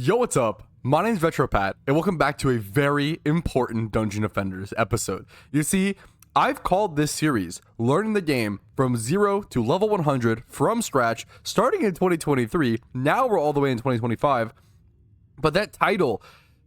Yo, what's up? My name's Vetropat, and welcome back to a very important Dungeon Defenders episode. You see, I've called this series Learning the Game from 0 to level 100 from scratch, starting in 2023. Now we're all the way in 2025. But that title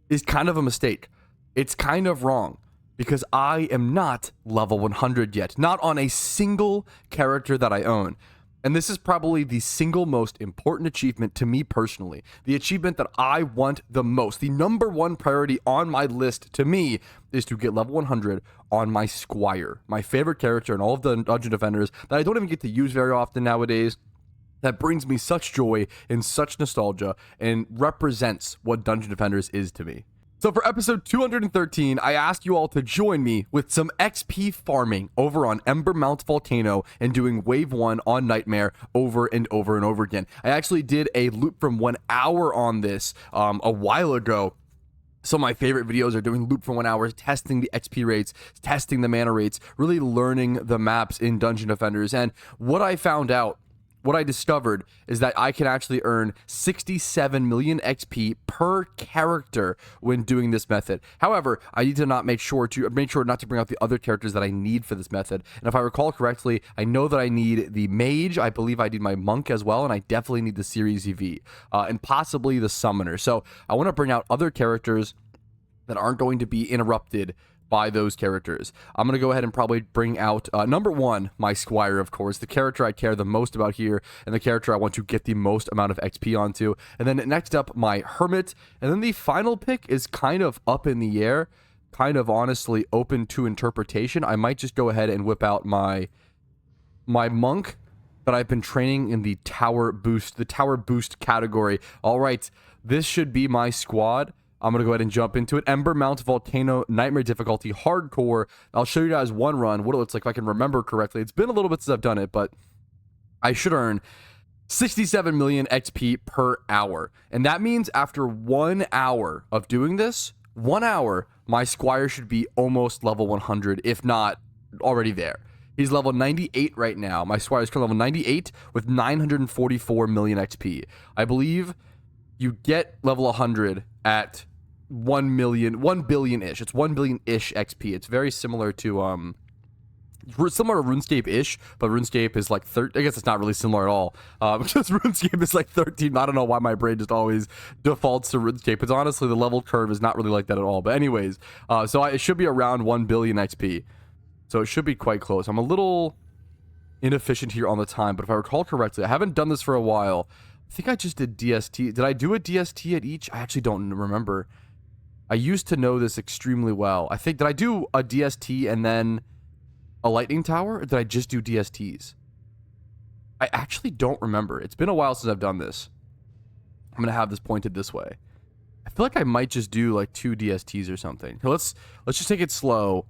is kind of a mistake. It's kind of wrong because I am not level 100 yet, not on a single character that I own. And this is probably the single most important achievement to me personally. The achievement that I want the most. The number one priority on my list to me is to get level 100 on my Squire. My favorite character in all of the Dungeon Defenders that I don't even get to use very often nowadays. That brings me such joy and such nostalgia and represents what Dungeon Defenders is to me. So for episode 213, I asked you all to join me with some XP farming over on Ember Mount Volcano and doing wave 1 on Nightmare over and over and over again. I actually did a loop from 1 hour on this a while ago. Some of my favorite videos are doing loop for 1 hour, testing the XP rates, testing the mana rates, really learning the maps in Dungeon Defenders. And what I discovered is that I can actually earn 67 million XP per character when doing this method. However, I need to make sure not to bring out the other characters that I need for this method. And if I recall correctly, I know that I need the mage, I believe I need my monk as well, and I definitely need the series EV, and possibly the summoner. So I want to bring out other characters that aren't going to be interrupted by those characters. I'm going to go ahead and probably bring out, number one, my Squire, of course, the character I care the most about here, and the character I want to get the most amount of XP onto. And then next up, my Hermit. And then the final pick is kind of up in the air, kind of honestly open to interpretation. I might just go ahead and whip out my Monk that I've been training in the Tower Boost category. All right, this should be my squad. I'm going to go ahead and jump into it. Ember Mount Volcano, Nightmare difficulty, hardcore. I'll show you guys one run, what it looks like if I can remember correctly. It's been a little bit since I've done it, but I should earn 67 million XP per hour. And that means after 1 hour of doing this, 1 hour, my Squire should be almost level 100, if not already there. He's level 98 right now. My Squire is currently level 98 with 944 million XP. I believe you get level 100 at 1 billion-ish. It's 1 billion-ish XP. It's very similar to RuneScape-ish, but RuneScape is like 13. I guess it's not really similar at all. Because RuneScape is like 13. I don't know why my brain just always defaults to RuneScape. It's honestly, the level curve is not really like that at all. But anyways, it should be around 1 billion XP. So it should be quite close. I'm a little inefficient here on the time, but if I recall correctly, I haven't done this for a while. I think I just did DST. Did I do a DST at each? I actually don't remember. I used to know this extremely well. I think, did I do a DST and then a lightning tower? Or did I just do DSTs? I actually don't remember. It's been a while since I've done this. I'm going to have this pointed this way. I feel like I might just do like 2 DSTs or something. Let's just take it slow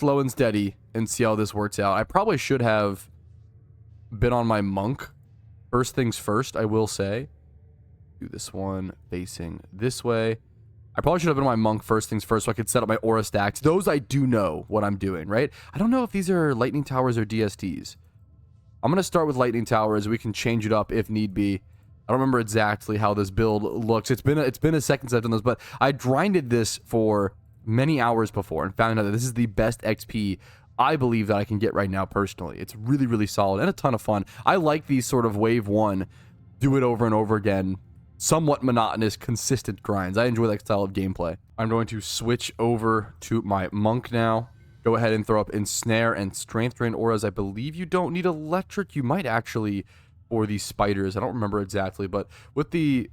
and steady and see how this works out. I probably should have been on my monk. First things first, I will say. Do this one facing this way. I probably should have been my monk first things first so I could set up my aura stacks. Those I do know what I'm doing, right? I don't know if these are lightning towers or DSTs. I'm going to start with lightning towers. We can change it up if need be. I don't remember exactly how this build looks. It's been a second since I've done this, but I grinded this for many hours before and found out that this is the best XP I believe that I can get right now personally. It's really, really solid and a ton of fun. I like these sort of wave 1, do it over and over again, somewhat monotonous, consistent grinds. I enjoy that style of gameplay. I'm going to switch over to my monk now. Go ahead and throw up Ensnare and Strength Drain auras. I believe you don't need electric. You might actually for these spiders. I don't remember exactly, but with the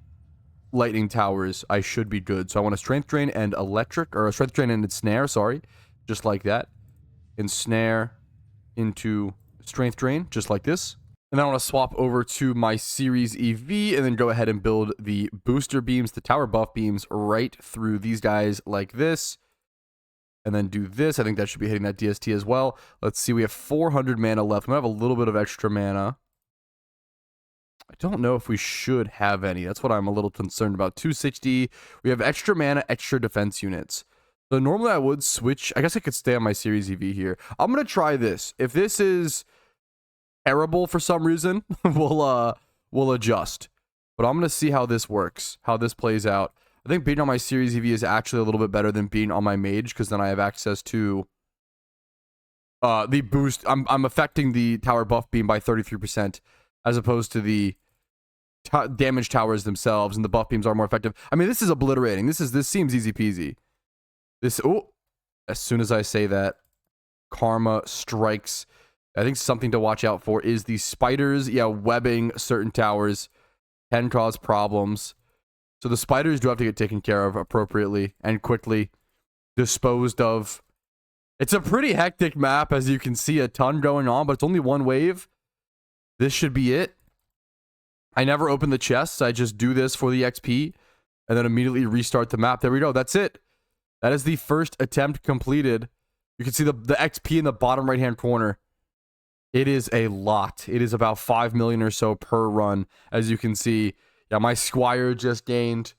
lightning towers, I should be good. So I want a Strength Drain and electric, or a Strength Drain and Ensnare, sorry. Just like that. Ensnare into Strength Drain, just like this. And then I want to swap over to my Series EV and then go ahead and build the booster beams, the tower buff beams, right through these guys like this. And then do this. I think that should be hitting that DST as well. Let's see, we have 400 mana left. I'm going to have a little bit of extra mana. I don't know if we should have any. That's what I'm a little concerned about. 260. We have extra mana, extra defense units. So normally I would switch. I guess I could stay on my Series EV here. I'm going to try this. If this is terrible for some reason, we'll adjust. but I'm going to see how this works, how this plays out. I think being on my Series EV is actually a little bit better than being on my Mage, because then I have access to the boost. I'm affecting the tower buff beam by 33%, as opposed to the damage towers themselves, and the buff beams are more effective. I mean, this is obliterating. This seems easy peasy. As soon as I say that, karma strikes. I think something to watch out for is the spiders. Yeah, webbing certain towers can cause problems. So the spiders do have to get taken care of appropriately and quickly disposed of. It's a pretty hectic map, as you can see, a ton going on, but it's only one wave. This should be it. I never open the chests. I just do this for the XP and then immediately restart the map. There we go. That's it. That is the first attempt completed. You can see the XP in the bottom right-hand corner. It is a lot. It is about 5 million or so per run, as you can see. Yeah, my Squire just gained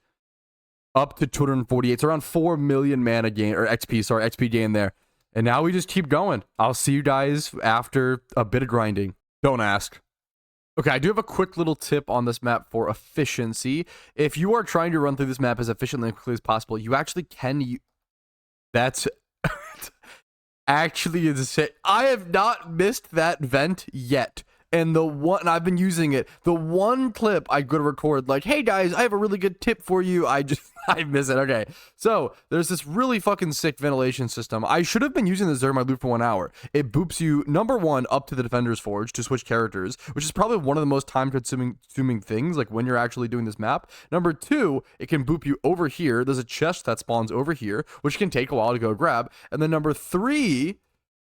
up to 248. It's around 4 million mana gain, or XP, sorry, XP gain there. And now we just keep going. I'll see you guys after a bit of grinding. Don't ask. Okay, I do have a quick little tip on this map for efficiency. If you are trying to run through this map as efficiently and quickly as possible, you actually can... That's... actually insane. I have not missed that vent yet. And I've been using it. The one clip I could record, like, hey guys, I have a really good tip for you. I miss it. Okay. So there's this really fucking sick ventilation system. I should have been using this during my loop for 1 hour. It boops you, number one, up to the Defender's Forge to switch characters, which is probably one of the most time consuming things, like when you're actually doing this map. Number two, it can boop you over here. There's a chest that spawns over here, which can take a while to go grab. And then number three,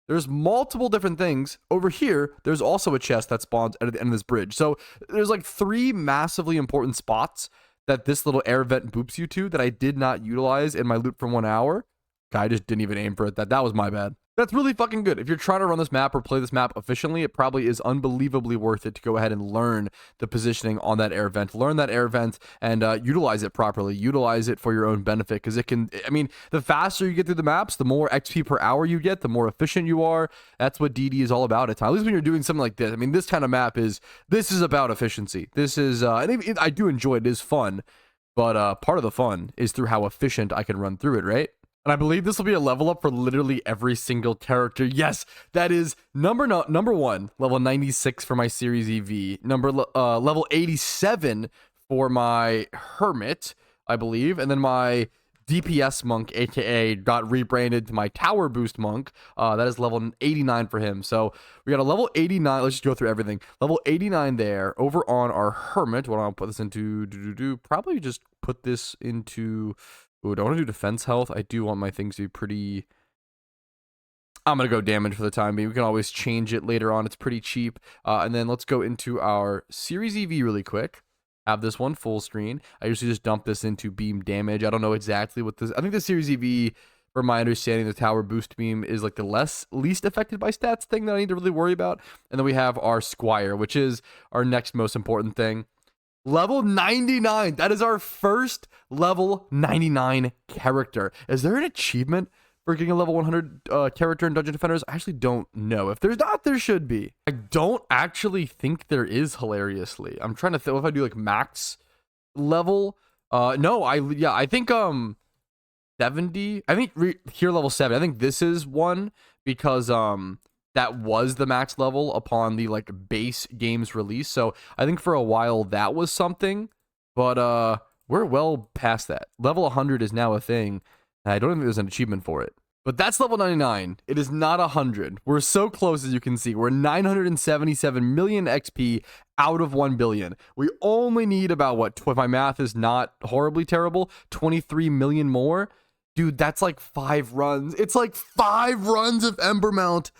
there's multiple different things. Over here, there's also a chest that spawns at the end of this bridge. So there's like 3 massively important spots that this little air vent boops you to that I did not utilize in my loop for 1 hour. I just didn't even aim for it. That was my bad. That's really fucking good. If you're trying to run this map or play this map efficiently, it probably is unbelievably worth it to go ahead and learn the positioning on that air vent. Learn that air vent and utilize it properly. Utilize it for your own benefit, because it can, I mean, the faster you get through the maps, the more XP per hour you get, the more efficient you are. That's what DD is all about at times. At least when you're doing something like this. I mean, this kind of map is about efficiency. This is, and I do enjoy it. It is fun, but part of the fun is through how efficient I can run through it, right? And I believe this will be a level up for literally every single character. Yes, that is number 1, level 96 for my Series EV. Level 87 for my Hermit, I believe. And then my DPS Monk, aka got rebranded to my Tower Boost Monk. That is level 89 for him. So we got a level 89. Let's just go through everything. Level 89 there. Over on our Hermit, what I'll put this into, probably just put this into... Ooh, do I want to do defense health? I do want my things to be pretty... I'm going to go damage for the time being. We can always change it later on. It's pretty cheap. And then let's go into our Series EV really quick. Have this one full screen. I usually just dump this into beam damage. I don't know exactly what this... I think the Series EV, from my understanding, the tower boost beam is like the least affected by stats thing that I need to really worry about. And then we have our Squire, which is our next most important thing. Level 99. That is our first level 99 character. Is there an achievement for getting a level 100 character in Dungeon Defenders? I actually don't know. If there's not, there should be. I don't actually think there is, hilariously. I'm trying to think if I do like max level. No, I think 70. I think here level 7. I think this is one because that was the max level upon the like base game's release. So I think for a while that was something, but we're well past that. Level 100 is now a thing. I don't think there's an achievement for it. But that's level 99. It is not 100. We're so close, as you can see. We're 977 million XP out of 1 billion. We only need about, what, if my math is not horribly terrible, 23 million more. Dude, that's like 5 runs. It's like 5 runs of Ember Mount.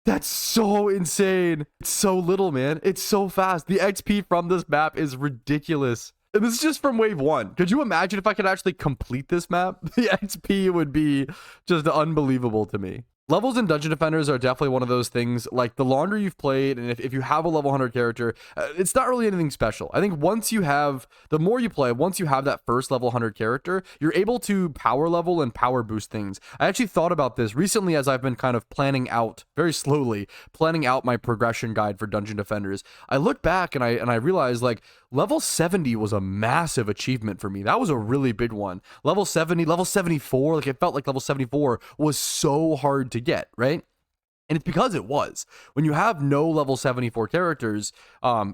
That's so insane. It's so little, man. It's so fast. The XP from this map is ridiculous. And this is just from wave 1. Could you imagine if I could actually complete this map? The XP would be just unbelievable to me. Levels in Dungeon Defenders are definitely one of those things, like the longer you've played, and if you have a level 100 character, it's not really anything special. I think the more you play, once you have that first level 100 character, you're able to power level and power boost things. I actually thought about this recently as I've been kind of very slowly planning out my progression guide for Dungeon Defenders. I look back and I realized, like, level 70 was a massive achievement for me. That was a really big one. Level 70, level 74, like it felt like level 74 was so hard to get, right? And it's because it was. When you have no level 74 characters,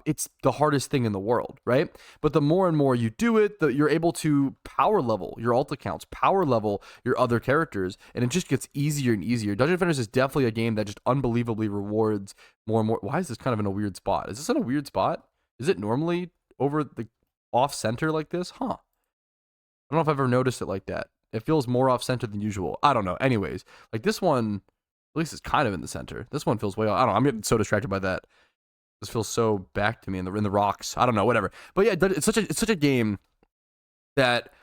it's the hardest thing in the world, right? But the more and more you do it, you're able to power level your alt accounts, power level your other characters, and it just gets easier and easier. Dungeon Defenders is definitely a game that just unbelievably rewards more and more. Why is this kind of in a weird spot? Is this in a weird spot? Is it normally over the off center like this? Huh. I don't know if I've ever noticed it like that. It feels more off center than usual. I don't know. Anyways, like this one, at least it's kind of in the center. This one feels way off. I don't know. I'm getting so distracted by that. This feels so back to me in the rocks. I don't know. Whatever. But yeah, it's such a game that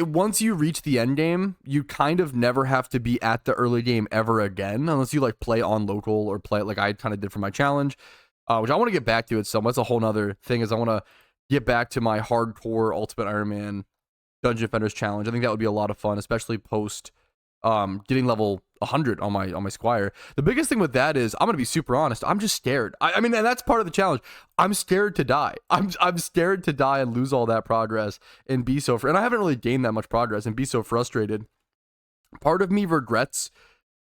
once you reach the end game, you kind of never have to be at the early game ever again, unless you like play on local or play like I kind of did for my challenge, which I want to get back to at some. That's a whole nother thing. Is I want to get back to my hardcore Ultimate Iron Man Dungeon Defenders challenge. I think that would be a lot of fun, especially post getting level 100 on my Squire. The biggest thing with that is, I'm gonna be super honest, I'm just scared. I mean, and that's part of the challenge. I'm scared to die. I'm scared to die and lose all that progress and be so and I haven't really gained that much progress and be so frustrated. Part of me regrets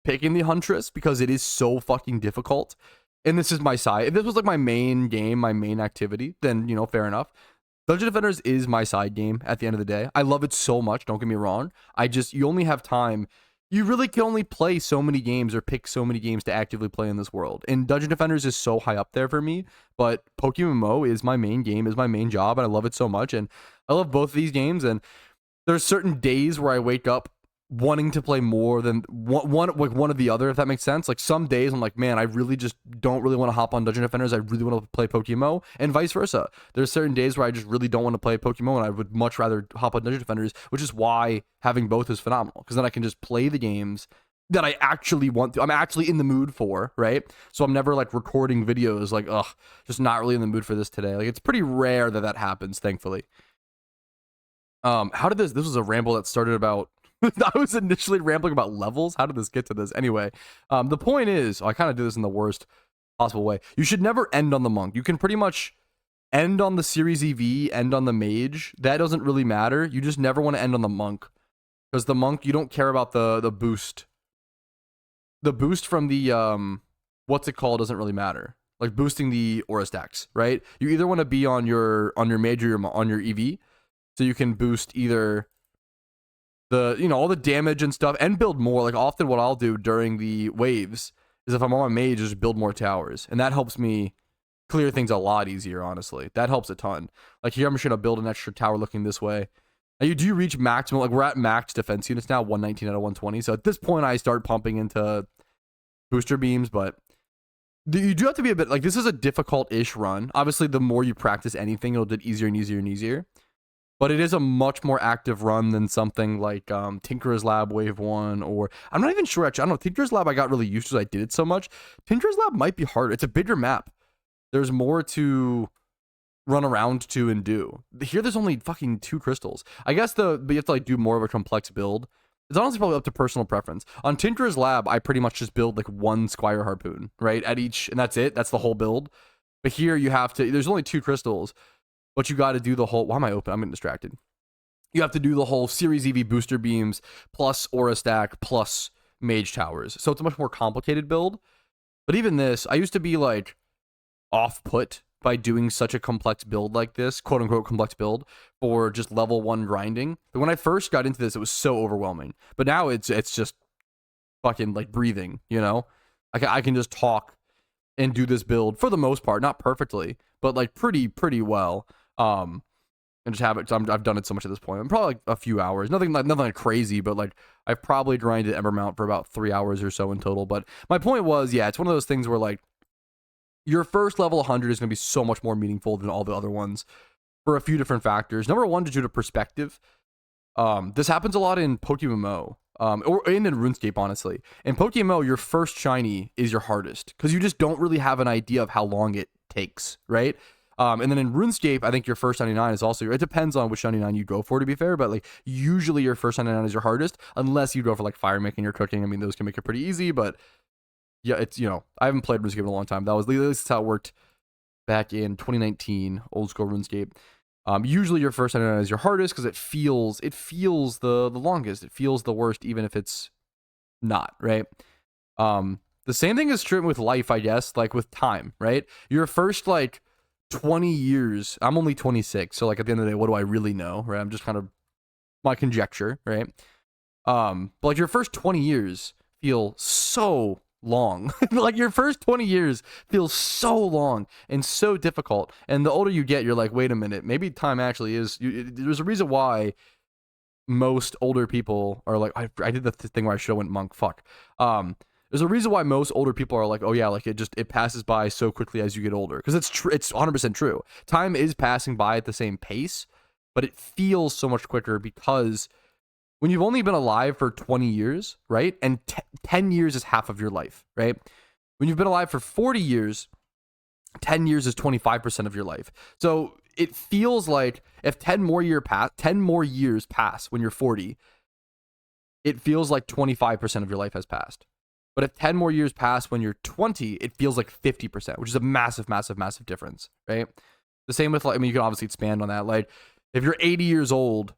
picking the Huntress because it is so fucking difficult. And this is my side. If this was like my main game, my main activity, then, you know, fair enough. Dungeon Defenders is my side game at the end of the day. I love it so much, don't get me wrong. You only have time. You really can only play so many games or pick so many games to actively play in this world. And Dungeon Defenders is so high up there for me, but Pokemon is my main game, is my main job, and I love it so much. And I love both of these games, and there's certain days where I wake up wanting to play more than one of the other, if that makes sense. Like some days I'm like, man, I really just don't really want to hop on Dungeon Defenders. I really want to play Pokemon, and vice versa. There's certain days where I just really don't want to play Pokemon, and I would much rather hop on Dungeon Defenders, which is why having both is phenomenal, because then I can just play the games that I actually want to. I'm actually in the mood for, right? So I'm never like recording videos like, ugh, just not really in the mood for this today. Like it's pretty rare that happens, thankfully. How did this was a ramble that started about I was initially rambling about levels. How did this get to this? Anyway, the point is, I kind of did this in the worst possible way. You should never end on the monk. You can pretty much end on the Series EV, end on the mage. That doesn't really matter. You just never want to end on the monk, because the monk, you don't care about the boost. The boost from the what's it called doesn't really matter. Like boosting the aura stacks, right? You either want to be on your mage or on your EV, so you can boost either all the damage and stuff, and build more. Like often what I'll do during the waves is, if I'm on my mage, just build more towers, and that helps me clear things a lot easier. Honestly, that helps a ton. Like here, I'm just gonna build an extra tower looking this way. Now you do reach maximum, like we're at max defense units now, 119 out of 120. So at this point, I start pumping into booster beams, but you do have to be a bit, like, this is a difficult-ish run. Obviously, the more you practice anything, it'll get easier and easier and easier. But it is a much more active run than something like Tinker's Lab Wave 1, or I'm not even sure, actually. I don't know. Tinker's Lab I got really used to, I did it so much. Tinker's Lab might be harder. It's a bigger map. There's more to run around to and do. Here, there's only fucking 2 crystals. I guess but you have to like do more of a complex build. It's honestly probably up to personal preference. On Tinker's Lab, I pretty much just build like 1 Squire Harpoon, right? At each, and that's it. That's the whole build. But here you have to, there's only 2 crystals. But you got to do the whole, why am I open? I'm getting distracted. You have to do the whole Series EV booster beams plus Aura Stack plus Mage Towers. So it's a much more complicated build. But even this, I used to be like off-put by doing such a complex build like this, quote unquote complex build, for just level 1 grinding. But when I first got into this, it was so overwhelming. But now it's just fucking like breathing, you know? I can just talk and do this build for the most part, not perfectly, but like pretty well. And just have it. So I've done it so much at this point. I'm probably like a few hours, nothing like crazy, but like I've probably grinded Ember Mount for about 3 hours or so in total. But my point was, yeah, it's one of those things where like your first level 100 is going to be so much more meaningful than all the other ones for a few different factors. Number one, due to perspective. This happens a lot in Pokemon or in RuneScape, honestly. In Pokemon, your first shiny is your hardest because you just don't really have an idea of how long it takes, right? And then in RuneScape, I think your first 99 is also, it depends on which 99 you go for, to be fair, but like usually your first 99 is your hardest, unless you go for like fire making or cooking. I mean, those can make it pretty easy, but yeah, it's, you know, I haven't played RuneScape in a long time. That was at least how it worked back in 2019, old school RuneScape. Usually your first 99 is your hardest because it feels the longest. It feels the worst, even if it's not, right? The same thing is true with life, I guess, like with time, right? Your first like 20 years, I'm only 26, so like at the end of the day, what do I really know, right? I'm just kind of my conjecture, right? But like your first 20 years feel so long. Like your first 20 years feels so long and so difficult. And the older you get, you're like, wait a minute, maybe time actually is. There's a reason why most older people are like, I did the thing where I should have went monk. Fuck. There's a reason why most older people are like, oh yeah, like it passes by so quickly as you get older, because it's 100% true. Time is passing by at the same pace, but it feels so much quicker because when you've only been alive for 20 years, right? And 10 years is half of your life, right? When you've been alive for 40 years, 10 years is 25% of your life. So it feels like if 10 more years pass when you're 40, it feels like 25% of your life has passed. But if 10 more years pass when you're 20, it feels like 50%, which is a massive, massive, massive difference, right? The same with, like, I mean, you can obviously expand on that. Like, if you're 80 years old,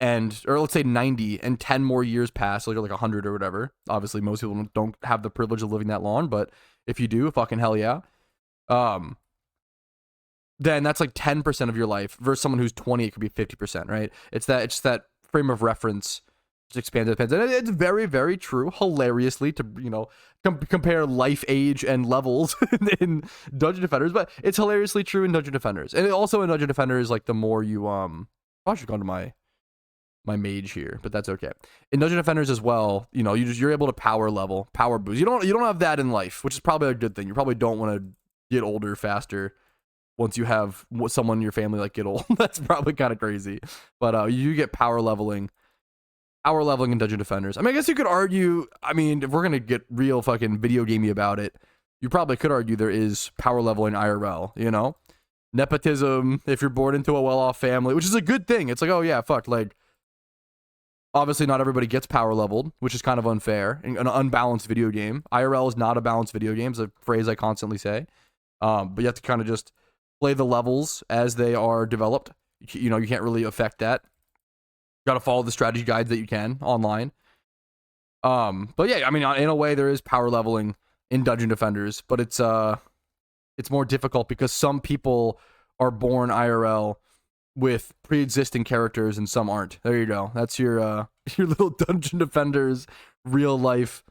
or let's say 90, and 10 more years pass, so you're like 100 or whatever. Obviously, most people don't have the privilege of living that long, but if you do, fucking hell yeah. Then that's like 10% of your life versus someone who's 20, it could be 50%, right? It's that frame of reference. Expanded depends, and it's very, very true, hilariously, to compare life, age, and levels in Dungeon Defenders, but it's hilariously true in Dungeon Defenders. And also in Dungeon Defenders, like, the more you I should go to my mage here, but that's okay. In Dungeon Defenders as well, you're able to power boost. You don't have that in life, which is probably a good thing. You probably don't want to get older faster once you have someone in your family like get old. That's probably kind of crazy, but you get power leveling in Dungeon Defenders. I mean, I guess you could argue, I mean, if we're going to get real fucking video gamey about it, you probably could argue there is power leveling IRL, Nepotism, if you're born into a well-off family, which is a good thing. It's like, oh yeah, fuck, like, obviously not everybody gets power leveled, which is kind of unfair. In an unbalanced video game. IRL is not a balanced video game, is a phrase I constantly say. But you have to kind of just play the levels as they are developed. You can't really affect that. Got to follow the strategy guides that you can online. But yeah, I mean, in a way, there is power leveling in Dungeon Defenders, but it's more difficult because some people are born IRL with pre-existing characters and some aren't. There you go. That's your little Dungeon Defenders real life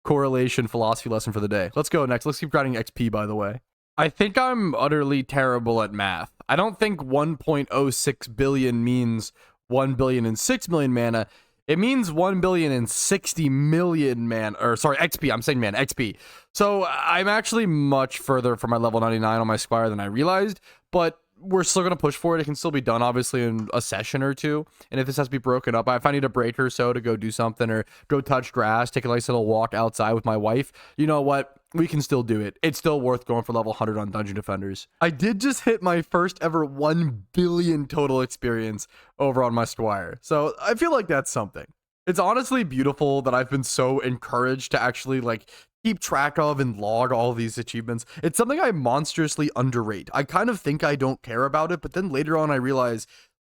correlation philosophy lesson for the day. Let's go next. Let's keep grinding XP, by the way. I think I'm utterly terrible at math. I don't think 1.06 billion means 1 billion and 6 million mana. It means 1 billion and 60 million mana, or sorry, XP. I'm saying mana, XP. So I'm actually much further from my level 99 on my Squire than I realized, but we're still going to push for it. It can still be done, obviously, in a session or two. And if this has to be broken up, if I need a break or so to go do something or go touch grass, take a nice little walk outside with my wife, you know what? We can still do it. It's still worth going for level 100 on Dungeon Defenders. I did just hit my first ever 1 billion total experience over on my Squire. So I feel like that's something. It's honestly beautiful that I've been so encouraged to actually like keep track of and log all these achievements. It's something I monstrously underrate. I kind of think I don't care about it, but then later on I realize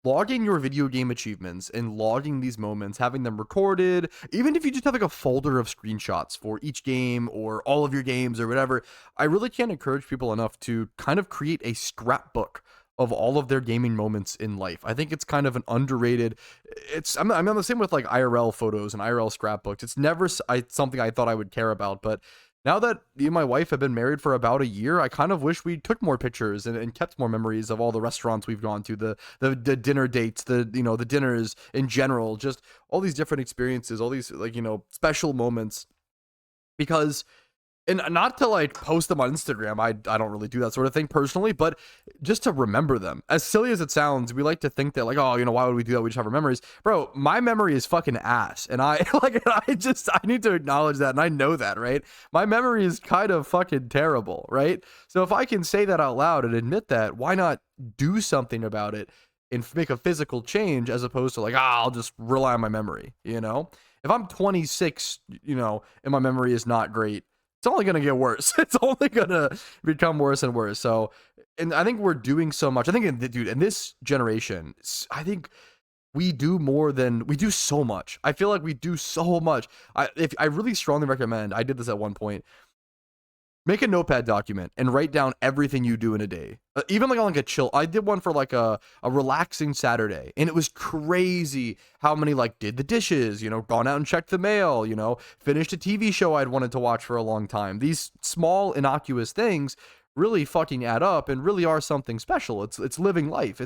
logging your video game achievements and logging these moments, having them recorded, even if you just have like a folder of screenshots for each game or all of your games or whatever, I really can't encourage people enough to kind of create a scrapbook of all of their gaming moments in life. I think it's kind of an underrated, I'm on the same with like IRL photos and IRL scrapbooks. It's never something I thought I would care about, but now that me and my wife have been married for about a year, I kind of wish we took more pictures and kept more memories of all the restaurants we've gone to, the dinner dates, the dinners in general, just all these different experiences, all these like, special moments. Because, and not to like post them on Instagram, I don't really do that sort of thing personally, but just to remember them. As silly as it sounds, we like to think that like, oh, why would we do that? We just have our memories. Bro, my memory is fucking ass. And I need to acknowledge that. And I know that, right? My memory is kind of fucking terrible, right? So if I can say that out loud and admit that, why not do something about it and make a physical change as opposed to like, I'll just rely on my memory, If I'm 26, and my memory is not great, it's only going to get worse. It's only going to become worse and worse. So and I think we're doing so much. I think, dude, in this generation, I think we do more than we do so much. I feel like we do so much. I really strongly recommend. I did this at one point. Make a notepad document and write down everything you do in a day. Even like on like a chill. I did one for like a relaxing Saturday, and it was crazy how many like did the dishes, you know, gone out and checked the mail, you know, finished a TV show I'd wanted to watch for a long time. These small innocuous things really fucking add up and really are something special. It's living life.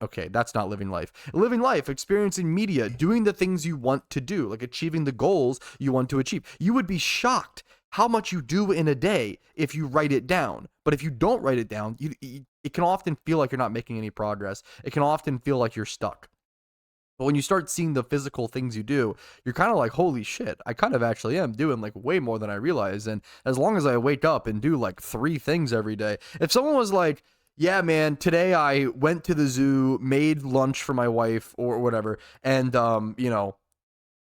Okay, that's not living life. Living life, experiencing media, doing the things you want to do, like achieving the goals you want to achieve. You would be shocked how much you do in a day if you write it down. But if you don't write it down, it can often feel like you're not making any progress. It can often feel like you're stuck. But when you start seeing the physical things you do, you're kind of like, holy shit, I kind of actually am doing like way more than I realize. And as long as I wake up and do like 3 things every day, if someone was like, yeah, man, today I went to the zoo, made lunch for my wife or whatever, and, you know,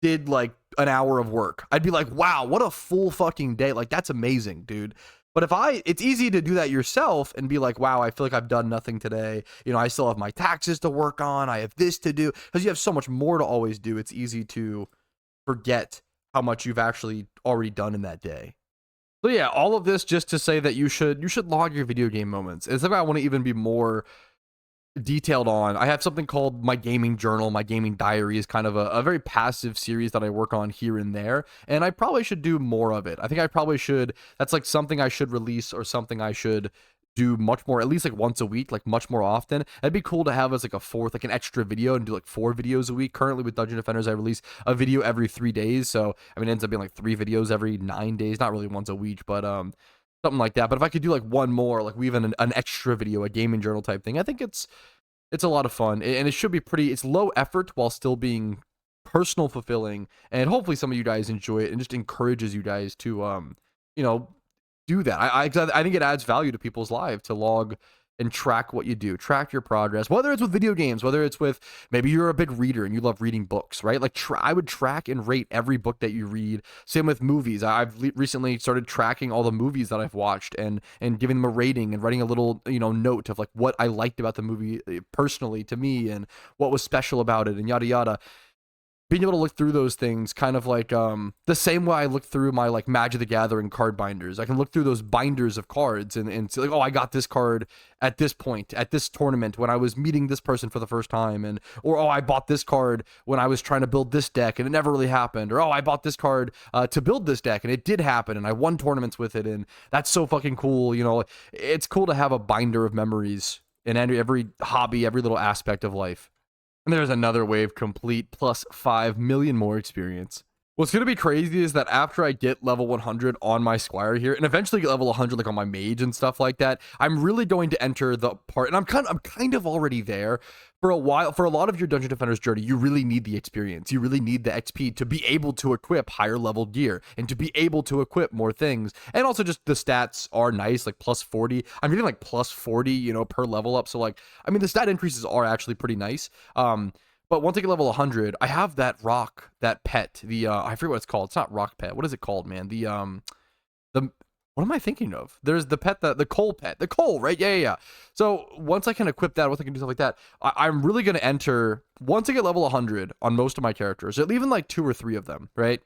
did like an hour of work, I'd be like, wow, what a full fucking day. Like, that's amazing, dude. But it's easy to do that yourself and be like, wow, I feel like I've done nothing today. You know, I still have my taxes to work on. I have this to do. Because you have so much more to always do. It's easy to forget how much you've actually already done in that day. So yeah, all of this just to say that you should log your video game moments. It's something I want to even be more detailed on. I have something called my gaming journal. My gaming diary is kind of a very passive series that I work on here and there, and I probably should do more of it. I think I probably should. That's like something I should release, or something I should do much more, at least like once a week, like much more often. It'd be cool to have as like a fourth, like an extra video, and do like 4 videos a week. Currently with Dungeon Defenders, I release a video every 3 days, so I mean it ends up being like 3 videos every 9 days. Not really once a week, but something like that. But if I could do like one more, like we even an extra video, a gaming journal type thing, I think it's a lot of fun, and it should be it's low effort while still being personal, fulfilling, and hopefully some of you guys enjoy it and just encourages you guys to you know, do that. I think it adds value to people's lives to log and track what you do, track your progress, whether it's with video games, whether it's with, maybe you're a big reader and you love reading books, right? Like I would track and rate every book that you read. Same with movies. I've recently started tracking all the movies that I've watched and giving them a rating and writing a little, you know, note of like what I liked about the movie personally to me and what was special about it and yada yada. Being able to look through those things, kind of like the same way I look through my like Magic the Gathering card binders. I can look through those binders of cards and see like, oh, I got this card at this point, at this tournament when I was meeting this person for the first time, and or oh, I bought this card when I was trying to build this deck and it never really happened, or oh, I bought this card to build this deck and it did happen and I won tournaments with it, and that's so fucking cool. You know, it's cool to have a binder of memories in every hobby, every little aspect of life. And there's another wave complete plus 5 million more experience. What's going to be crazy is that after I get level 100 on my Squire here, and eventually get level 100 like on my Mage and stuff like that, I'm really going to enter the part, and I'm kind of already there. For a while, for a lot of your Dungeon Defenders journey, you really need the experience. You really need the XP to be able to equip higher level gear and to be able to equip more things. And also just the stats are nice, like plus 40. I'm getting like plus 40, you know, per level up. So like, I mean, the stat increases are actually pretty nice. But once I get level 100, I have that rock, that pet, the I forget what it's called. It's not rock pet. What is it called, man? The what am I thinking of? There's the pet, the coal pet, the coal, right? Yeah. So once I can equip that, once I can do stuff like that, I'm really going to enter, once I get level 100 on most of my characters, or even like 2 or 3 of them, right?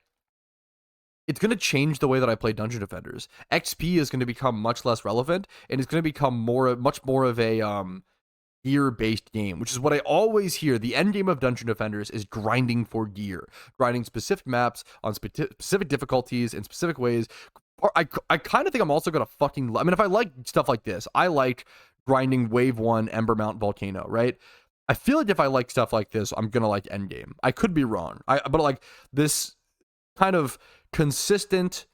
It's going to change the way that I play Dungeon Defenders. XP is going to become much less relevant, and it's going to become much more of a gear-based game, which is what I always hear. The end game of Dungeon Defenders is grinding for gear, grinding specific maps on specific difficulties in specific ways. Or I kind of think I'm also gonna fucking, I mean, if I like stuff like this, I like grinding Wave 1 Ember Mount Volcano, right? I feel like if I like stuff like this, I'm gonna like Endgame. I could be wrong, but like this kind of consistent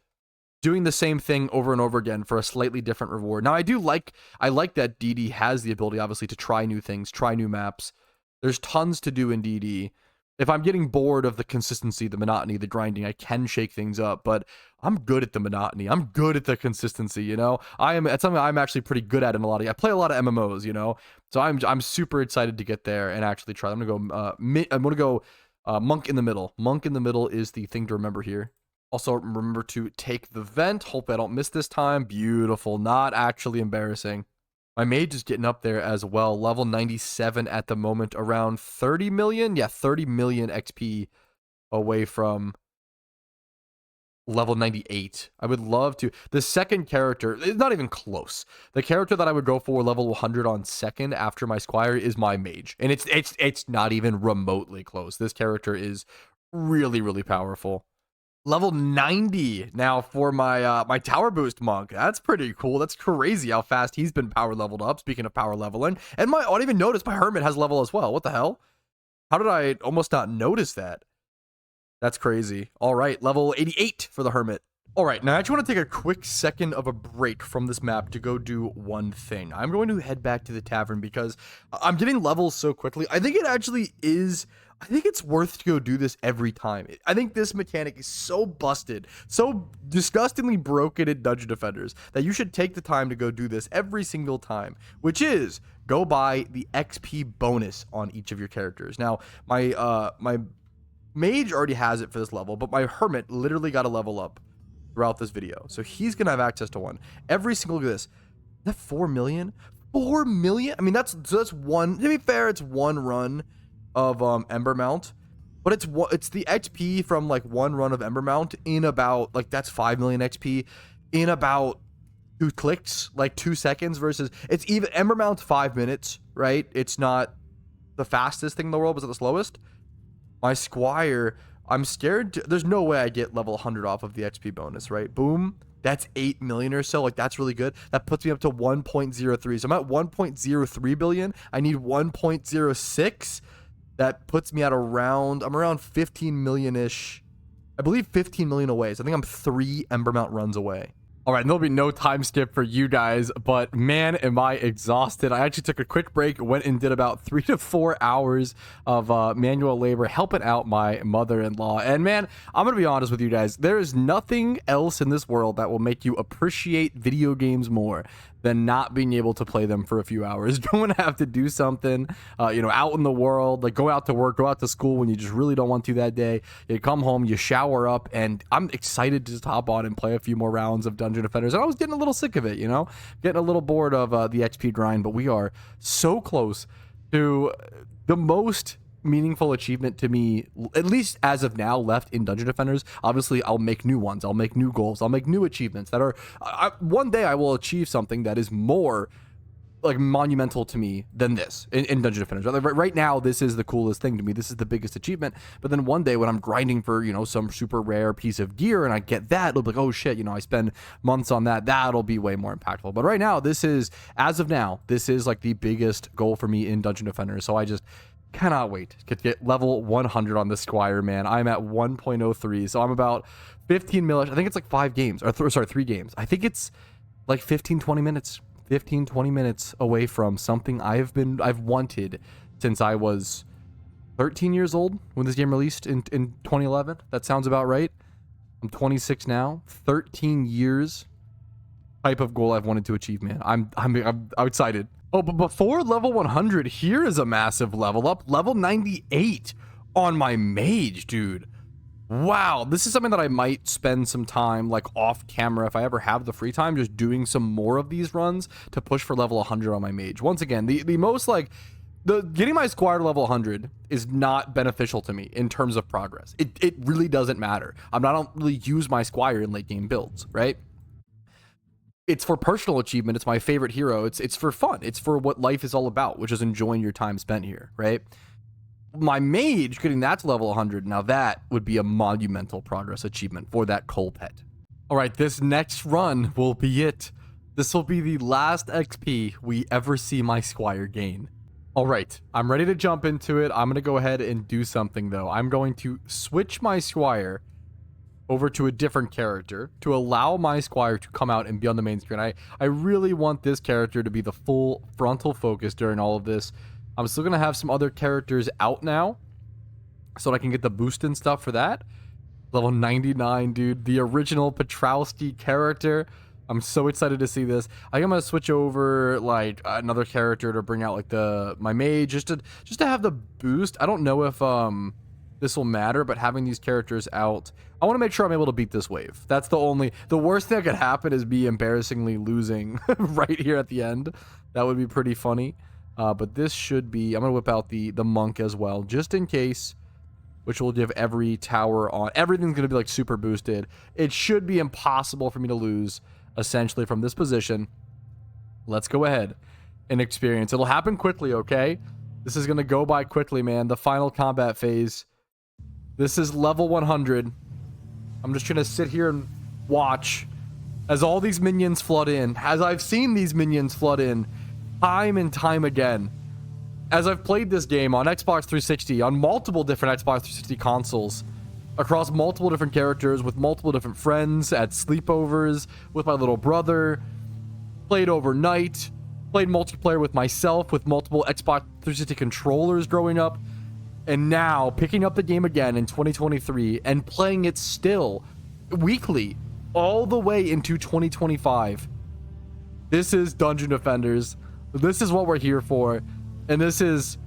doing the same thing over and over again for a slightly different reward. Now, I like that DD has the ability, obviously, to try new things, try new maps. There's tons to do in DD. If I'm getting bored of the consistency, the monotony, the grinding, I can shake things up, but I'm good at the monotony. I'm good at the consistency, you know? It's something I'm actually pretty good at in a lot of, I play a lot of MMOs, you know? So I'm super excited to get there and actually try. I'm gonna go Monk in the Middle. Monk in the Middle is the thing to remember here. Also, remember to take the vent. Hope I don't miss this time. Beautiful. Not actually embarrassing. My mage is getting up there as well. Level 97 at the moment, around 30 million. Yeah, 30 million XP away from level 98. I would love to. The second character, it's not even close. The character that I would go for level 100 on second after my squire is my mage. And it's not even remotely close. This character is really, really powerful. Level 90 now for my my tower boost monk. That's pretty cool. That's crazy how fast he's been power leveled up. Speaking of power leveling, and I don't even notice my hermit has level as well. What the hell? How did I almost not notice that? That's crazy. All right, level 88 for the hermit. All right, now I actually want to take a quick second of a break from this map to go do one thing. I'm going to head back to the tavern because I'm getting levels so quickly. I think it actually is. I think it's worth to go do this every time. I think this mechanic is so busted, so disgustingly broken in Dungeon Defenders that you should take the time to go do this every single time, which is go buy the XP bonus on each of your characters. Now, my mage already has it for this level, but my hermit literally got a level up throughout this video. So he's going to have access to one. Every single, look at this. Is that 4 million? 4 million? I mean, that's one, to be fair, it's one run of Ember Mount, but it's the XP from like one run of Ember Mount in about, like, that's 5 million XP in about 2 clicks, like 2 seconds, versus it's even Ember Mount's 5 minutes, right? It's not the fastest thing in the world, but it's the slowest. My squire, I'm scared there's no way I get level 100 off of the XP bonus, right? Boom. That's 8 million or so. Like, that's really good. That puts me up to 1.03. So I'm at 1.03 billion. I need 1.06. That puts me at around, I'm around 15 million-ish. I believe 15 million away. So I think I'm 3 Ember Mount runs away. All right, and there'll be no time skip for you guys, but man, am I exhausted. I actually took a quick break, went and did about 3 to 4 hours of manual labor helping out my mother-in-law. And man, I'm going to be honest with you guys. There is nothing else in this world that will make you appreciate video games more than not being able to play them for a few hours. Don't have to do something, out in the world, like go out to work, go out to school when you just really don't want to that day. You come home, you shower up, and I'm excited to just hop on and play a few more rounds of Dungeon Defenders. And I was getting a little sick of it, getting a little bored of the XP grind, but we are so close to the most meaningful achievement to me, at least as of now, left in Dungeon Defenders. Obviously, I'll make new ones, I'll make new goals, I'll make new achievements that are one day I will achieve something that is more like monumental to me than this in Dungeon Defenders. Right now, this is the coolest thing to me. This is the biggest achievement. But then one day when I'm grinding for, some super rare piece of gear and I get that, it'll be like, oh shit, I spend months on that. That'll be way more impactful. But right now, as of now, this is like the biggest goal for me in Dungeon Defenders. So I just cannot wait to get level 100 on this squire, man. I'm at 1.03, so I'm about 15 million. I think it's like 5 games, or 3 games. I think it's like 15-20 minutes away from something I've wanted since I was 13 years old when this game released in 2011. That sounds about right. I'm 26 now. 13 years type of goal I've wanted to achieve, man. I'm excited. Oh, but before level 100, here is a massive level up. Level 98 on my mage, dude. Wow, this is something that I might spend some time like off camera if I ever have the free time, just doing some more of these runs to push for level 100 on my mage. Once again, the most like getting my squire to level 100 is not beneficial to me in terms of progress. It really doesn't matter. I don't really use my squire in late game builds, right? It's for personal achievement. It's my favorite hero. It's for fun. It's for what life is all about, which is enjoying your time spent here, right? My mage, getting that to level 100, now that would be a monumental progress achievement for that Cole pet. All right, this next run will be it. This will be the last XP we ever see my squire gain. All right, I'm ready to jump into it. I'm going to go ahead and do something, though. I'm going to switch my squire over to a different character to allow my squire to come out and be on the main screen. I really want this character to be the full frontal focus during all of this. I'm still going to have some other characters out now so that I can get the boost and stuff for that. Level 99, dude. The original Petrowski character. I'm so excited to see this. I think I'm going to switch over like another character to bring out like my mage just to have the boost. I don't know if this will matter, but having these characters out, I want to make sure I'm able to beat this wave. That's the worst thing that could happen is be embarrassingly losing right here at the end. That would be pretty funny. But this should be, I'm going to whip out the monk as well, just in case, which will give every tower on, everything's going to be like super boosted. It should be impossible for me to lose, essentially, from this position. Let's go ahead and experience. It'll happen quickly, okay? This is going to go by quickly, man. The final combat phase. This is level 100. I'm just going to sit here and watch as all these minions flood in. As I've seen these minions flood in time and time again. As I've played this game on Xbox 360, on multiple different Xbox 360 consoles, across multiple different characters, with multiple different friends, at sleepovers, with my little brother, played overnight, played multiplayer with myself, with multiple Xbox 360 controllers growing up, and now picking up the game again in 2023 and playing it still weekly all the way into 2025. This is Dungeon Defenders. This is what we're here for, and this is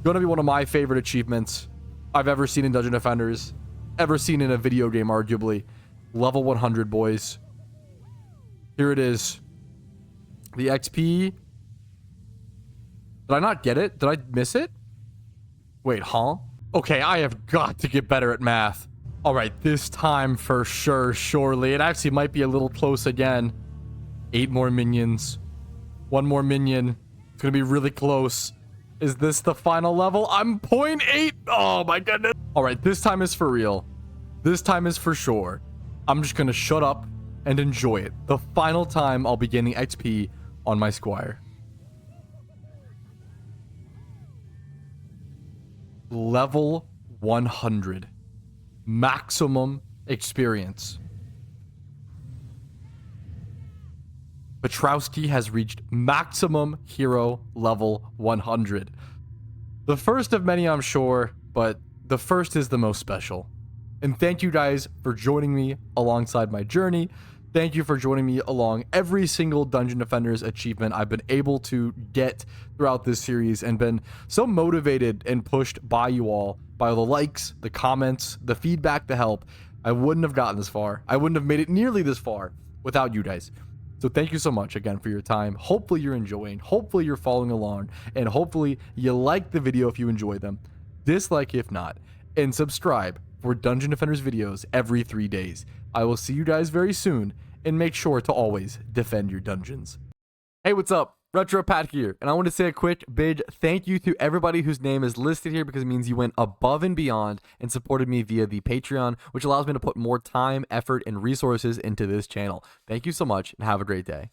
going to be one of my favorite achievements I've ever seen in Dungeon Defenders, ever seen in a video game, arguably. Level 100, boys. Here it is. The XP. Did I not get it? Did I miss it? Wait, huh? Okay, I have got to get better at math. All right, this time for sure, surely. It actually might be a little close again. 8 more minions. 1 more minion. It's going to be really close. Is this the final level? I'm 0.8. Oh my goodness. All right, this time is for real. This time is for sure. I'm just going to shut up and enjoy it. The final time I'll be gaining XP on my squire. Level 100. Maximum experience. Petrowski has reached maximum hero level 100. The first of many, I'm sure, but the first is the most special. And thank you guys for joining me alongside my journey. Thank you for joining me along every single Dungeon Defenders achievement I've been able to get throughout this series, and been so motivated and pushed by you all, by the likes, the comments, the feedback, the help. I wouldn't have gotten this far. I wouldn't have made it nearly this far without you guys. So thank you so much again for your time. Hopefully you're enjoying, hopefully you're following along, and hopefully you like the video if you enjoy them, dislike if not, and subscribe for Dungeon Defenders videos every 3 days. I will see you guys very soon, and make sure to always defend your dungeons. Hey, what's up? Retro Pat here, and I want to say a quick big thank you to everybody whose name is listed here, because it means you went above and beyond and supported me via the Patreon, which allows me to put more time, effort, and resources into this channel. Thank you so much, and have a great day.